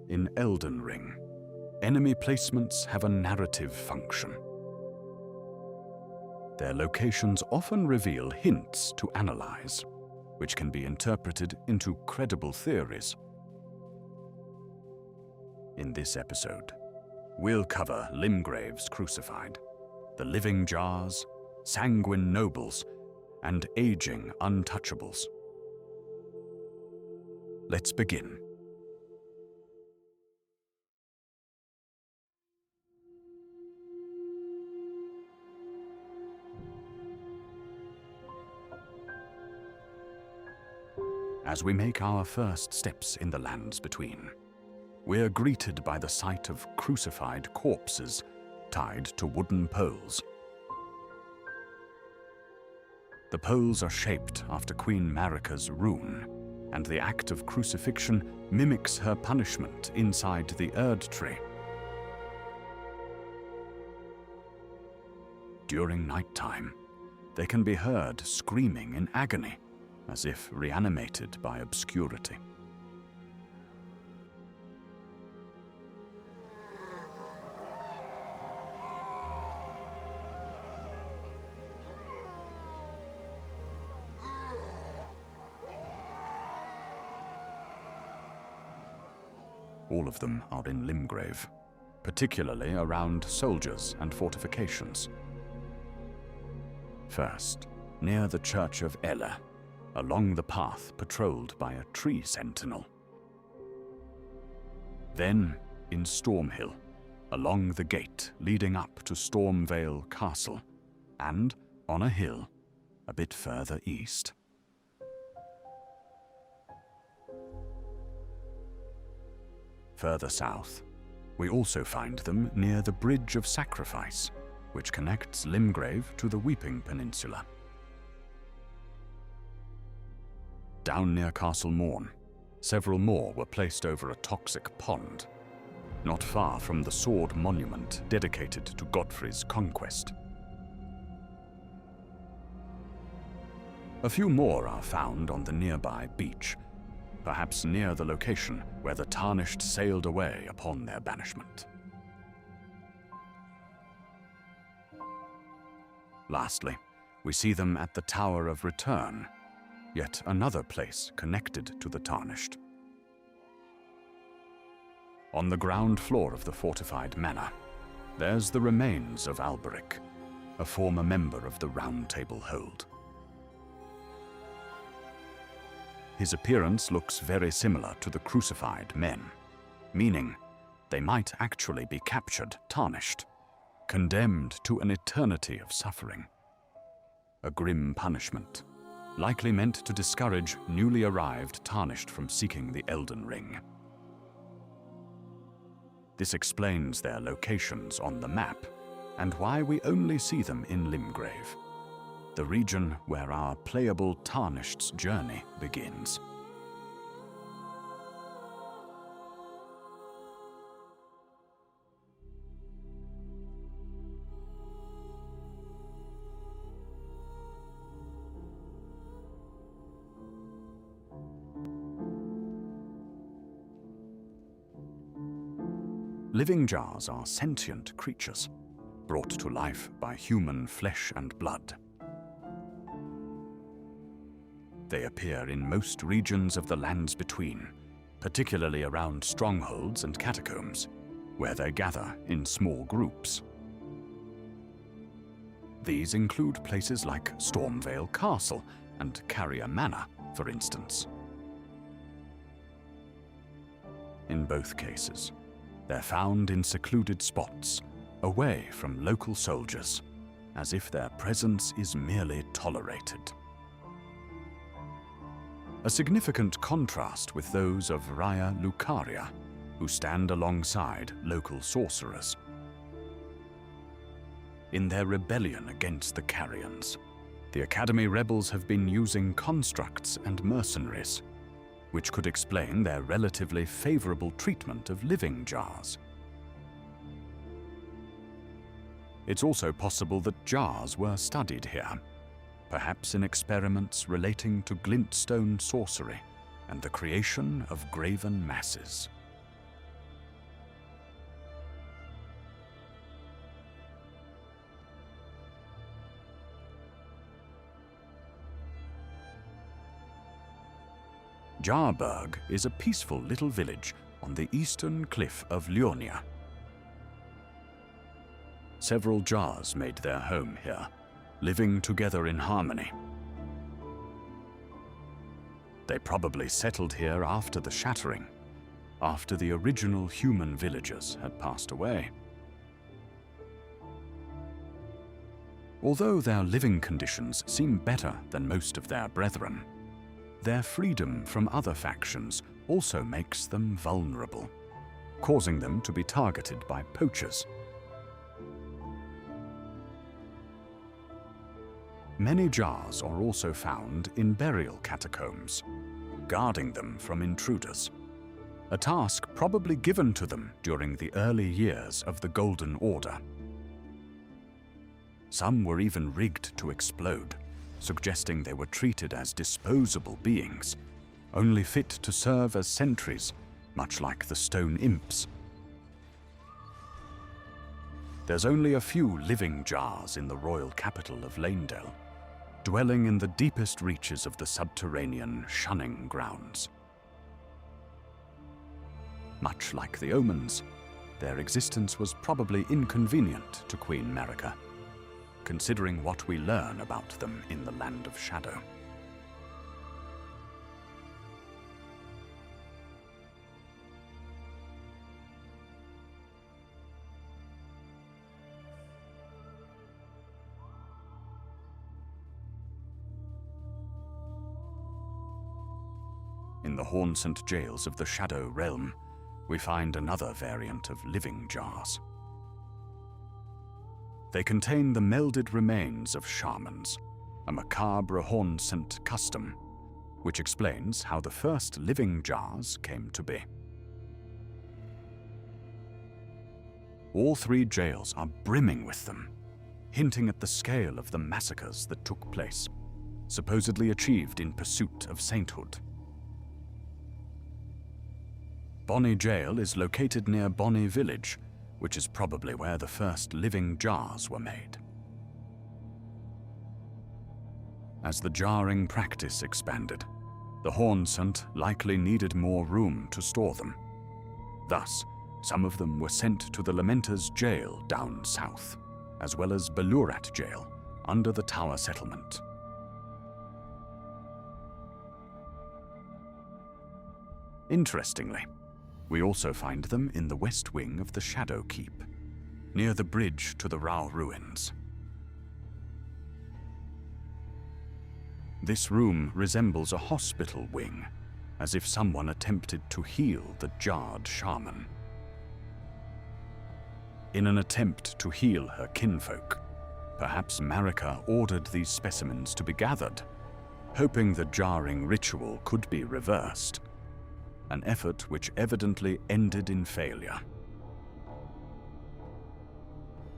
In Elden Ring, enemy placements have a narrative function. Their locations often reveal hints to analyze, which can be interpreted into credible theories. In this episode, we'll cover Limgrave's Crucified, the Living Jars, Sanguine Nobles, and aging Untouchables. Let's begin. As we make our first steps in the lands between, we're greeted by the sight of crucified corpses tied to wooden poles. The poles are shaped after Queen Marika's rune, and the act of crucifixion mimics her punishment inside the Erdtree. During nighttime, they can be heard screaming in agony, as if reanimated by obscurity. All of them are in Limgrave, particularly around soldiers and fortifications. First, near the Church of Ella, along the path patrolled by a tree sentinel. Then, in Stormhill, along the gate leading up to Stormvale Castle, and on a hill a bit further east. Further south, we also find them near the Bridge of Sacrifice, which connects Limgrave to the Weeping Peninsula. Down near Castle Morn, several more were placed over a toxic pond, not far from the sword monument dedicated to Godfrey's conquest. A few more are found on the nearby beach, perhaps near the location where the Tarnished sailed away upon their banishment. Lastly, we see them at the Tower of Return, yet another place connected to the Tarnished. On the ground floor of the fortified manor, there's the remains of Alberic, a former member of the Round Table Hold. His appearance looks very similar to the crucified men, meaning they might actually be captured tarnished, condemned to an eternity of suffering. A grim punishment, likely meant to discourage newly arrived Tarnished from seeking the Elden Ring. This explains their locations on the map, and why we only see them in Limgrave, the region where our playable Tarnished's journey begins. Living jars are sentient creatures, brought to life by human flesh and blood. They appear in most regions of the lands between, particularly around strongholds and catacombs, where they gather in small groups. These include places like Stormvale Castle and Carrier Manor, for instance. In both cases, they're found in secluded spots, away from local soldiers, as if their presence is merely tolerated. A significant contrast with those of Raya Lucaria, who stand alongside local sorcerers. In their rebellion against the Carrions, the Academy rebels have been using constructs and mercenaries, which could explain their relatively favorable treatment of living jars. It's also possible that jars were studied here, perhaps in experiments relating to glintstone sorcery and the creation of graven masses. Jarberg is a peaceful little village on the eastern cliff of Leonia. Several jars made their home here, living together in harmony. They probably settled here after the shattering, after the original human villagers had passed away. Although their living conditions seem better than most of their brethren, their freedom from other factions also makes them vulnerable, causing them to be targeted by poachers. Many jars are also found in burial catacombs, guarding them from intruders, a task probably given to them during the early years of the Golden Order. Some were even rigged to explode, suggesting they were treated as disposable beings, only fit to serve as sentries, much like the stone imps. There's only a few living jars in the royal capital of Lanedale, dwelling in the deepest reaches of the subterranean shunning grounds. Much like the omens, their existence was probably inconvenient to Queen Marika, considering what we learn about them in the Land of Shadow. In the Hornsent jails of the Shadow Realm, we find another variant of living jars. They contain the melded remains of shamans, a macabre Hornsent custom, which explains how the first living jars came to be. All three jails are brimming with them, hinting at the scale of the massacres that took place, supposedly achieved in pursuit of sainthood. Bonny Jail is located near Bonny Village, which is probably where the first living jars were made. As the jarring practice expanded, the Hornsent likely needed more room to store them. Thus, some of them were sent to the Lamenter's Jail down south, as well as Balurat Jail under the Tower Settlement. Interestingly, we also find them in the west wing of the Shadow Keep, near the bridge to the Rao ruins. This room resembles a hospital wing, as if someone attempted to heal the jarred shaman. In an attempt to heal her kinfolk, perhaps Marika ordered these specimens to be gathered, hoping the jarring ritual could be reversed, an effort which evidently ended in failure.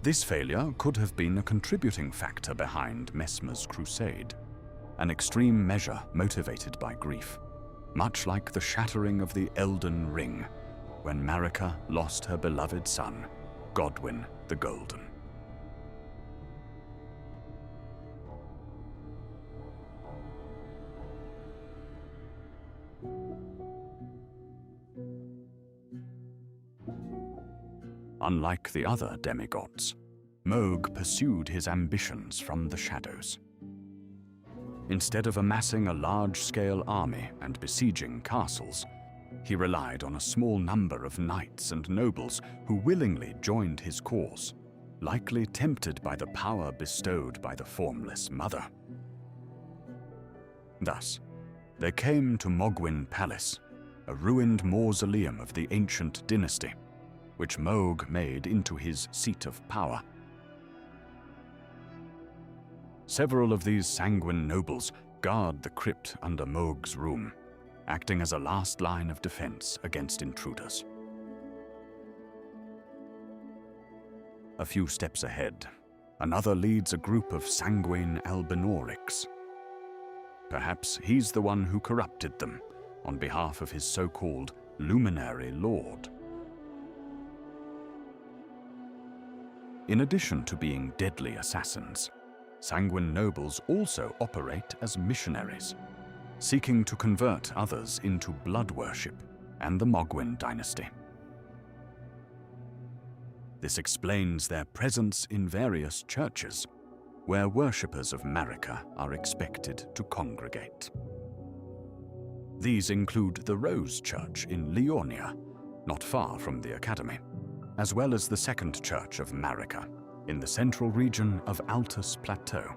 This failure could have been a contributing factor behind Messmer's crusade, an extreme measure motivated by grief, much like the shattering of the Elden Ring, when Marika lost her beloved son, Godwyn the Golden. Unlike the other demigods, Mohg pursued his ambitions from the shadows. Instead of amassing a large-scale army and besieging castles, he relied on a small number of knights and nobles who willingly joined his cause, likely tempted by the power bestowed by the formless mother. Thus, they came to Mogwyn Palace, a ruined mausoleum of the ancient dynasty, which Mohg made into his seat of power. Several of these Sanguine Nobles guard the crypt under Mohg's room, acting as a last line of defense against intruders. A few steps ahead, another leads a group of Sanguine Albinorics. Perhaps he's the one who corrupted them on behalf of his so-called Luminary Lord. In addition to being deadly assassins, Sanguine Nobles also operate as missionaries, seeking to convert others into blood worship and the Mogwin dynasty. This explains their presence in various churches, where worshippers of Marika are expected to congregate. These include the Rose Church in Leonia, not far from the Academy, as well as the Second Church of Marika, in the central region of Altus Plateau.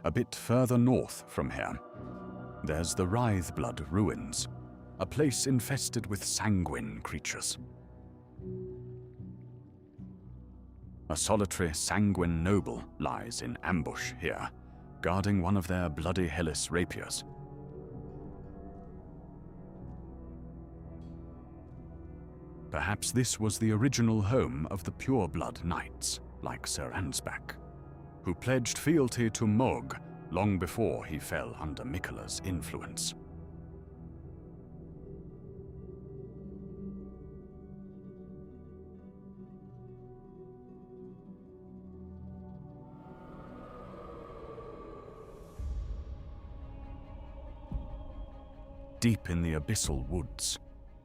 A bit further north from here, there's the Writhe-Blood Ruins, a place infested with sanguine creatures. A solitary Sanguine Noble lies in ambush here, guarding one of their bloody Hellis rapiers. Perhaps this was the original home of the Pure-Blood Knights, like Sir Ansbach, who pledged fealty to Mog long before he fell under Miquella's influence. Deep in the abyssal woods,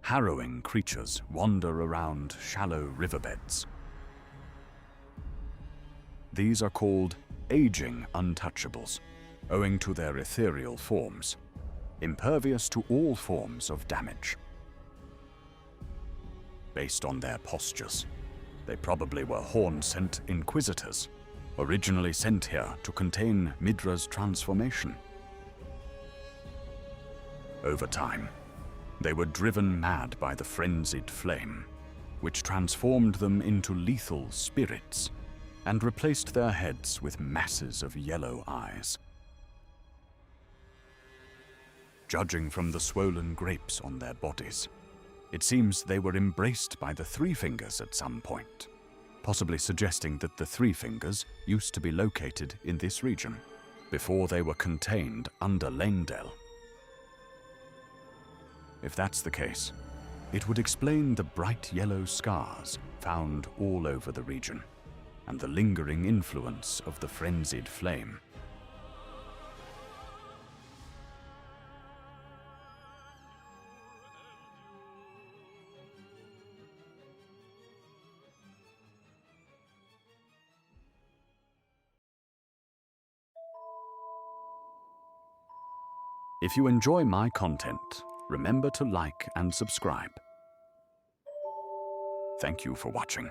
harrowing creatures wander around shallow riverbeds. These are called aging Untouchables, owing to their ethereal forms, impervious to all forms of damage. Based on their postures, they probably were horn-sent inquisitors, originally sent here to contain Midra's transformation. Over time, they were driven mad by the Frenzied flame, which transformed them into lethal spirits and replaced their heads with masses of yellow eyes. Judging from the swollen grapes on their bodies, it seems they were embraced by the Three Fingers at some point, possibly suggesting that the Three Fingers used to be located in this region, before they were contained under Leyndell. If that's the case, it would explain the bright yellow scars found all over the region, and the lingering influence of the Frenzied flame. If you enjoy my content, remember to like and subscribe. Thank you for watching.